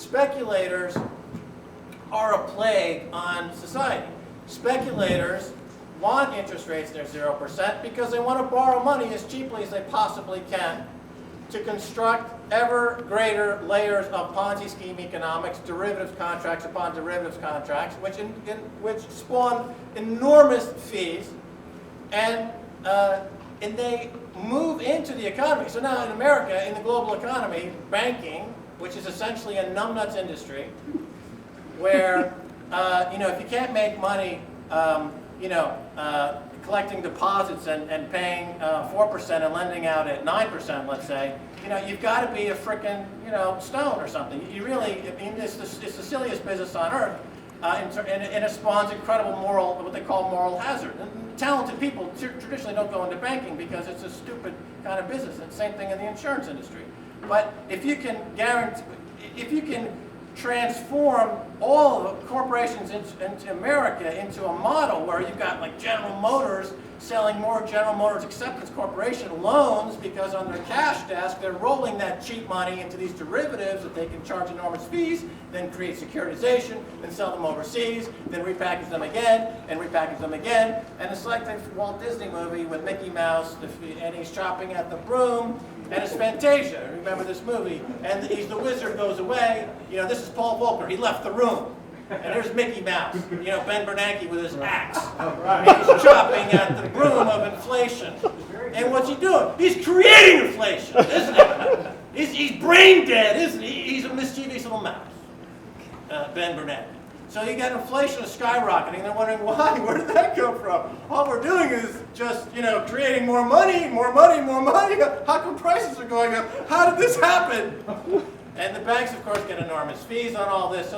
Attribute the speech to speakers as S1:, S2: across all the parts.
S1: speculators are a plague on society. Speculators want interest rates near 0% because they want to borrow money as cheaply as they possibly can to construct ever greater layers of Ponzi scheme economics, derivatives contracts upon derivatives contracts, which spawn enormous fees, and they move into the economy. So now in America, in the global economy, banking, which is essentially a numbnuts industry, where if you can't make money, collecting deposits and paying 4% and lending out at 9%, let's say, you've got to be a frickin' stone or something. You really, it's the silliest business on earth, and it spawns incredible what they call moral hazard. And talented people traditionally don't go into banking because it's a stupid kind of business. It's the same thing in the insurance industry. But if you can transform all the corporations into America into a model where you've got like General Motors selling more General Motors Acceptance Corporation loans because on their cash desk they're rolling that cheap money into these derivatives that they can charge enormous fees, then create securitization, then sell them overseas, then repackage them again, and repackage them again. And it's like the Walt Disney movie with Mickey Mouse, and he's chopping at the broom, and it's Fantasia. Remember this movie? And the wizard goes away. This is Paul Volcker. He left the room. And there's Mickey Mouse, Ben Bernanke with his axe. And he's chopping at the broom of inflation. And what's he doing? He's creating inflation, isn't he? He's brain dead, isn't he? He's a mischievous little mouse, Ben Bernanke. So you got inflation skyrocketing, and they're wondering why. Where did that come from? All we're doing is just, creating more money, more money, more money. How come prices are going up? How did this happen? And the banks, of course, get enormous fees on all this.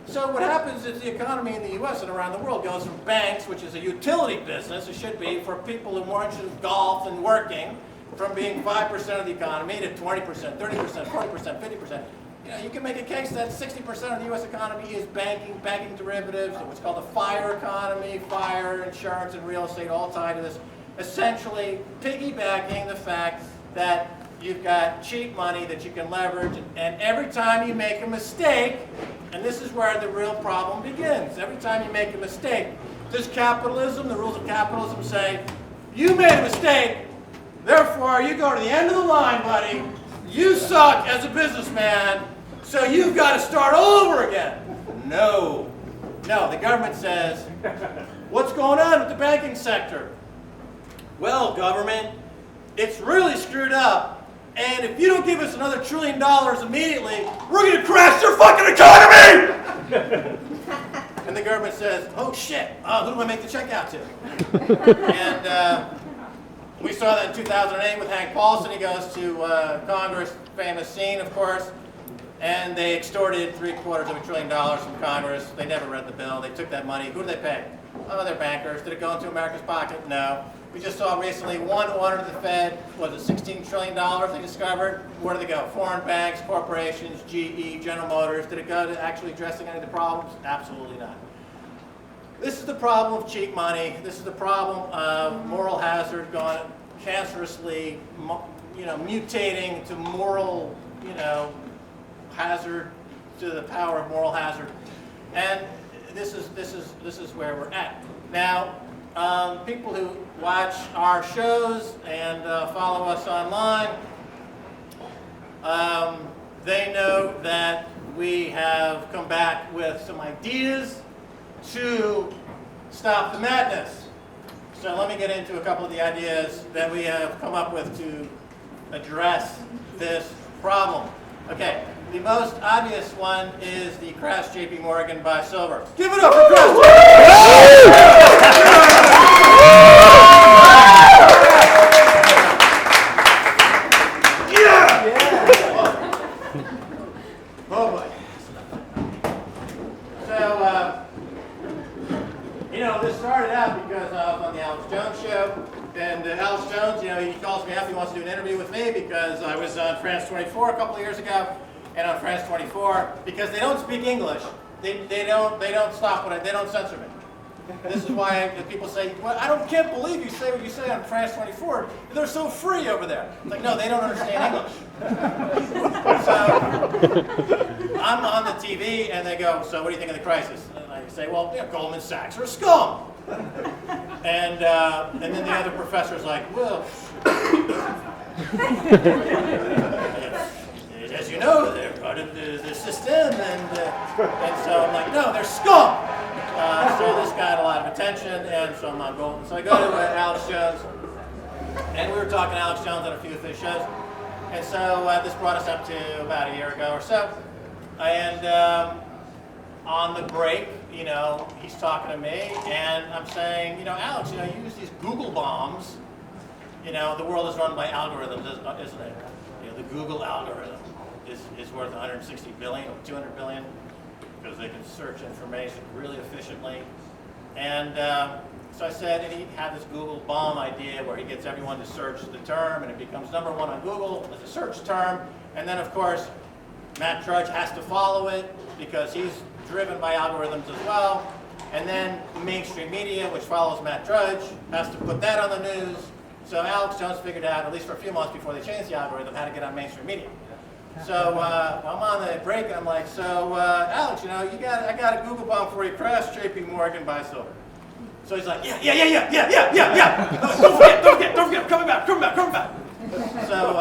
S1: So what happens is the economy in the U.S. and around the world goes from banks, which is a utility business, it should be for people who are more interested in golf and working, from being 5% of the economy to 20%, 30%, 40%, 50%. You can make a case that 60% of the U.S. economy is banking derivatives, what's called the FIRE economy, fire, insurance, and real estate, all tied to this, essentially piggybacking the fact that you've got cheap money that you can leverage, and every time you make a mistake, and this is where the real problem begins, every time you make a mistake, does capitalism, the rules of capitalism say, you made a mistake, therefore you go to the end of the line, buddy, you suck as a businessman, so you've got to start all over again. No, the government says, what's going on with the banking sector? Well, government, it's really screwed up, and if you don't give us another $1 trillion immediately, we're going to crash your fucking economy! And the government says, oh shit, who do I make the check out to? And we saw that in 2008 with Hank Paulson. He goes to Congress, famous scene, of course, and they extorted $750 billion from Congress. They never read the bill. They took that money. Who did they pay? Oh, they're bankers. Did it go into America's pocket? No. We just saw recently one order to the Fed, was it $16 trillion they discovered? Where did they go? Foreign banks, corporations, GE, General Motors. Did it go to actually addressing any of the problems? Absolutely not. This is the problem of cheap money. This is the problem of moral hazard going cancerously, mutating to moral, hazard, to the power of moral hazard. And this is where we're at. Now, people who watch our shows and follow us online, they know that we have come back with some ideas to stop the madness. So let me get into a couple of the ideas that we have come up with to address this problem. Okay, the most obvious one is the Crash JP Morgan by Silver. Give it up for Oh boy. So, this started out because I was on the Alex Jones show, and Alex Jones, he calls me up, he wants to do an interview with me because I was on France 24 a couple of years ago, and on France 24, because they don't speak English, they don't stop when they don't censor me. This is why people say, well, can't believe you say what you say on France 24. They're so free over there. It's like, no, they don't understand English. So I'm on the TV, and they go, so what do you think of the crisis? And I say, well, Goldman Sachs are scum. And then the other professor's like, well, as you know, they're part of the system, and so I'm like, no, they're scum. So this got a lot of attention, and so I'm not going. So I go to Alex Jones, and we were talking to Alex Jones on a few of his shows, and so this brought us up to about a year ago or so, and on the break, he's talking to me, and I'm saying, Alex, you use these Google bombs. The world is run by algorithms, isn't it? The Google algorithm is worth 160 billion or 200 billion because they can search information really efficiently. And so I said, and he had this Google bomb idea where he gets everyone to search the term, and it becomes #1 on Google as a search term. And then, of course, Matt Drudge has to follow it because he's driven by algorithms as well. And then mainstream media, which follows Matt Drudge, has to put that on the news. So Alex Jones figured out, at least for a few months before they changed the algorithm, how to get on mainstream media. So I'm on the break, and I'm like, so Alex, I got a Google bomb for you. Crash JP Morgan buy silver. So he's like, yeah. Don't forget, I'm coming back. So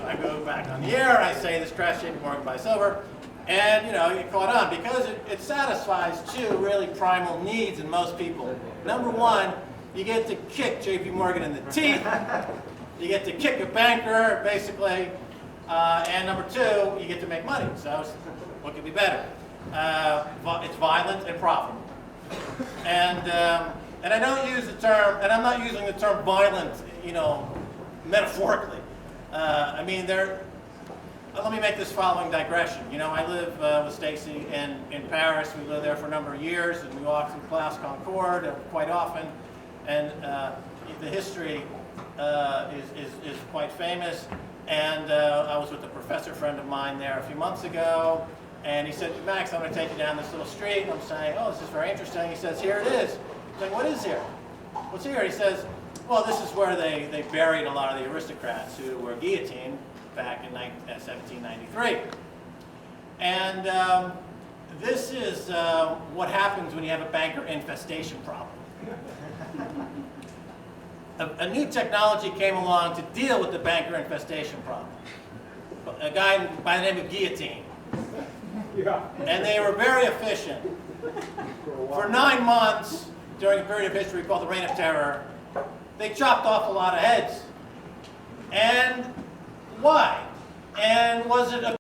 S1: I go back on the air, and I say this crash JP Morgan buy silver. And, you get caught on because it satisfies two really primal needs in most people. Number one, you get to kick JP Morgan in the teeth. You get to kick a banker, basically. And number two, you get to make money. So what could be better? It's violent and profitable. And I don't use the term, and I'm not using the term violent, metaphorically. Let me make this following digression. I live with Stacy in Paris. We lived there for a number of years, and we walked through Place Concorde quite often. And the history is quite famous. And I was with a professor friend of mine there a few months ago, and he said, Max, I'm going to take you down this little street. And I'm saying, oh, this is very interesting. He says, here it is. I'm saying, what is here? What's here? He says, well, this is where they buried a lot of the aristocrats who were guillotined back in 1793. And this is what happens when you have a banker infestation problem. A new technology came along to deal with the banker infestation problem. A guy by the name of guillotine. Yeah. And they were very efficient. For 9 months, during a period of history called the Reign of Terror, they chopped off a lot of heads. And why? And was it a